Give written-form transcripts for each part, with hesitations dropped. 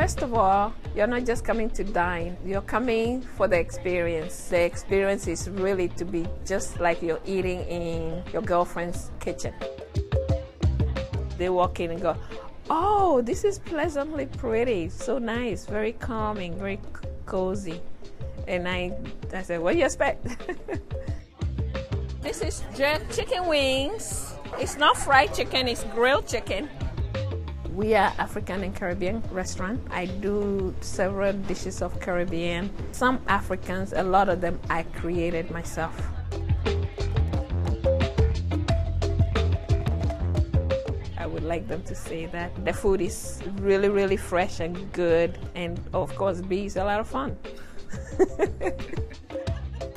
First of all, you're not just coming to dine, you're coming for the experience. The experience is really to be just like you're eating in your girlfriend's kitchen. They walk in and go, oh, this is pleasantly pretty, so nice, very calming, very cozy. And I said, what do you expect? This is jerk chicken wings. It's not fried chicken, it's grilled chicken. We are African and Caribbean restaurant. I do several dishes of Caribbean. Some Africans, a lot of them I created myself. I would like them to say that. The food is really, really fresh and good. And of course, B is a lot of fun.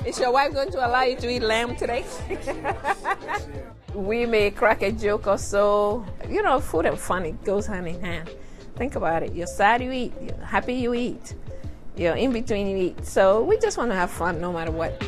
Is your wife going to allow you to eat lamb today? We may crack a joke or so. You know, food and fun, it goes hand in hand. Think about it. You're sad, you eat. You're happy, you eat. You're in between, you eat. So we just want to have fun no matter what.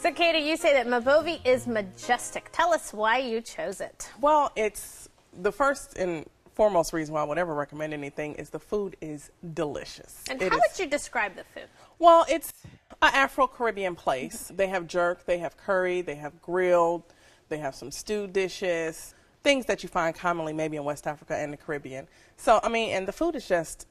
So, Katie, you say that Mabovi is majestic. Tell us why you chose it. Well, it's the first and foremost reason why I would ever recommend anything is the food is delicious. And how would you describe the food? Well, it's an Afro-Caribbean place. They have jerk, they have curry, they have grilled, they have some stewed dishes, things that you find commonly maybe in West Africa and the Caribbean. So, I mean, and the food is just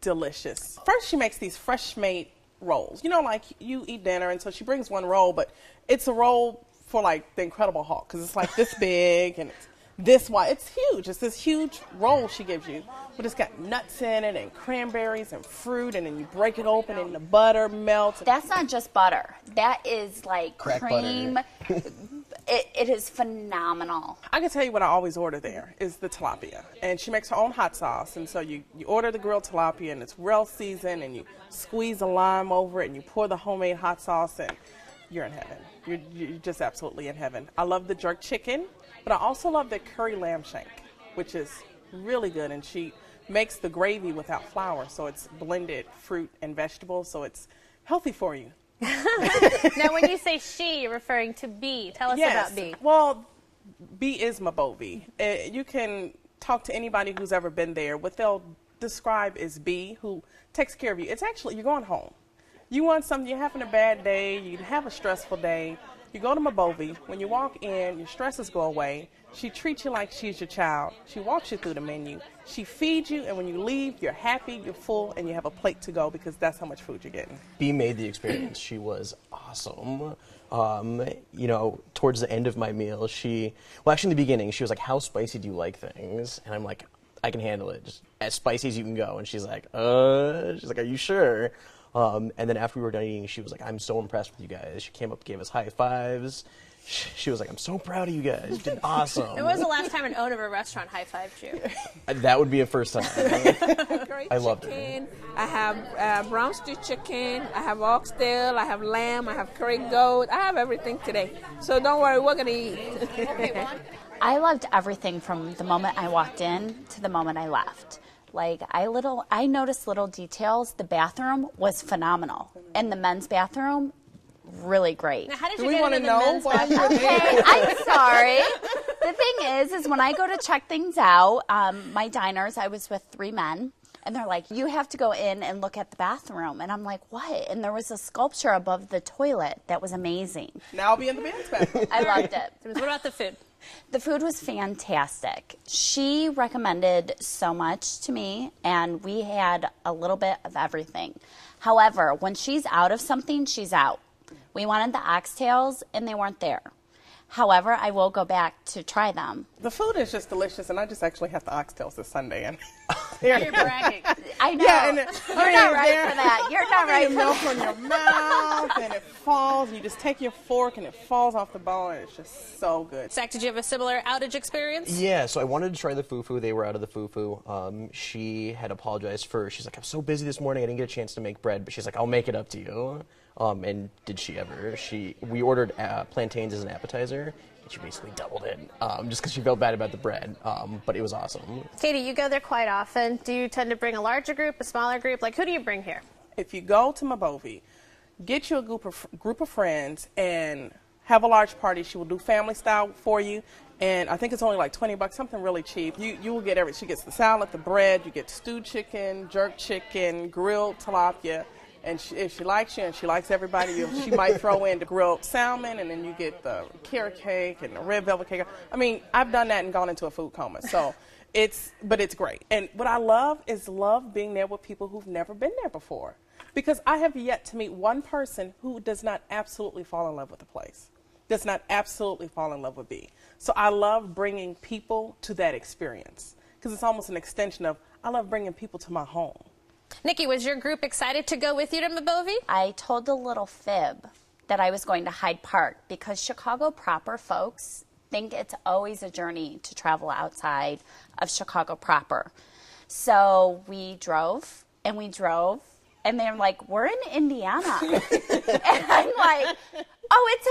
delicious. First, she makes these fresh-made rolls. You know, like you eat dinner, and so she brings one roll, but it's a roll for like the Incredible Hulk because it's like this big and it's this wide. It's huge. It's this huge roll she gives you, but it's got nuts in it and cranberries and fruit, and then you break it open and the butter melts. That's not just butter. That is like crack cream. butter. It is phenomenal. I can tell you what I always order there is the tilapia. And she makes her own hot sauce. And so you order the grilled tilapia, and it's well seasoned, and you squeeze a lime over it, and you pour the homemade hot sauce, and you're in heaven. You're just absolutely in heaven. I love the jerk chicken, but I also love the curry lamb shank, which is really good. And she makes the gravy without flour, so it's blended fruit and vegetables, so it's healthy for you. Now, when you say she, you're referring to B. Tell us about B. Well, B is Mabovi. You can talk to anybody who's ever been there. What they'll describe is B, who takes care of you. It's actually, you're going home. You want something, you're having a bad day, you have a stressful day, you go to Mabovi. When you walk in, your stresses go away. She treats you like she's your child. She walks you through the menu. She feeds you, and when you leave, you're happy, you're full, and you have a plate to go because that's how much food you're getting. B made the experience. She was awesome. You know, towards the end of my meal, well, actually in the beginning, she was like, how spicy do you like things? And I'm like, I can handle it, just as spicy as you can go. And she's like, are you sure? And then after we were done eating, she was like, I'm so impressed with you guys. She came up, gave us high fives. She was like, I'm so proud of you guys. You did awesome. When was the last time an owner of a restaurant high-fived you? That would be a first time. I loved it. I have brown stew chicken, I have oxtail, I have lamb, I have curry goat. I have everything today. So don't worry, we're going to eat. I loved everything from the moment I walked in to the moment I left. Like, I noticed little details. The bathroom was phenomenal. And the men's bathroom, really great. Now, how did Do you we get want to into the know men's why bathroom? you're there? Okay, I'm sorry. The thing is when I go to check things out, my diners, I was with 3 men, and they're like, you have to go in and look at the bathroom. And I'm like, what? And there was a sculpture above the toilet that was amazing. Now I'll be in the men's bathroom. I loved it. What about the food? The food was fantastic. She recommended so much to me, and we had a little bit of everything. However, when she's out of something, she's out. We wanted the oxtails, and they weren't there. However, I will go back to try them. The food is just delicious, and I just actually have the oxtails this Sunday. And You're bragging. I know. Yeah, and You're not right for that. You're not right for milk that. on your mouth, and it falls. You just take your fork, and it falls off the bone, and it's just so good. Zach, did you have a similar outage experience? Yeah, so I wanted to try the fufu. They were out of the fufu. She had apologized she's like, I'm so busy this morning, I didn't get a chance to make bread, but she's like, I'll make it up to you. And did she ever? We ordered plantains as an appetizer. She basically doubled it just because she felt bad about the bread, but it was awesome. Katie, you go there quite often. Do you tend to bring a larger group, a smaller group? Like, who do you bring here? If you go to Mabovi, get you a group of friends and have a large party. She will do family style for you, and I think it's only like $20, something really cheap. You will get everything. She gets the salad, the bread, you get stewed chicken, jerk chicken, grilled tilapia. And if she likes you and she likes everybody, she might throw in the grilled salmon, and then you get the carrot cake and the red velvet cake. I mean, I've done that and gone into a food coma. So it's great. And what I love is being there with people who've never been there before. Because I have yet to meet one person who does not absolutely fall in love with the place, does not absolutely fall in love with B. So I love bringing people to that experience because it's almost an extension of, I love bringing people to my home. Nikki, was your group excited to go with you to Mabovi? I told a little fib that I was going to Hyde Park because Chicago proper folks think it's always a journey to travel outside of Chicago proper. So we drove, and and they're like, we're in Indiana. And I'm like, oh, it's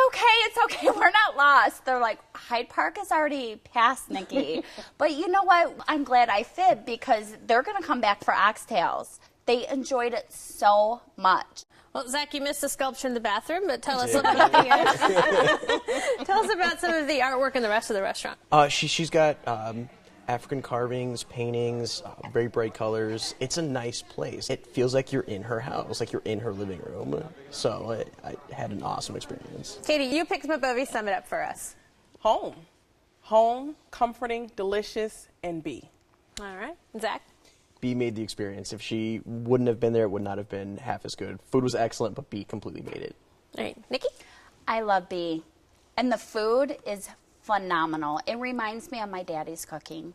okay, we're not lost. They're like, Hyde Park is already past, Nikki. But you know what? I'm glad I fibbed because they're going to come back for oxtails. They enjoyed it so much. Well, Zach, you missed the sculpture in the bathroom, but tell us about tell us about some of the artwork in the rest of the restaurant. She's got African carvings, paintings, very bright colors. It's a nice place. It feels like you're in her house, like you're in her living room. So I had an awesome experience. Katie, you picked Mabovi. Sum it up for us. Home. Home, comforting, delicious, and B. All right. Zach? B made the experience. If she wouldn't have been there, it would not have been half as good. Food was excellent, but B completely made it. All right. Nikki? I love B. And the food is phenomenal. It reminds me of my daddy's cooking.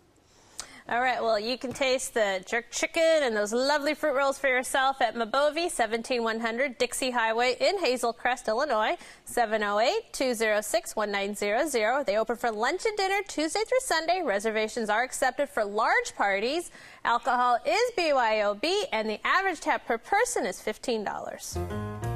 All right, well, you can taste the jerk chicken and those lovely fruit rolls for yourself at Mabovi, 17100 Dixie Highway in Hazel Crest, Illinois, 708-206-1900. They open for lunch and dinner Tuesday through Sunday. Reservations are accepted for large parties. Alcohol is BYOB, and the average tab per person is $15.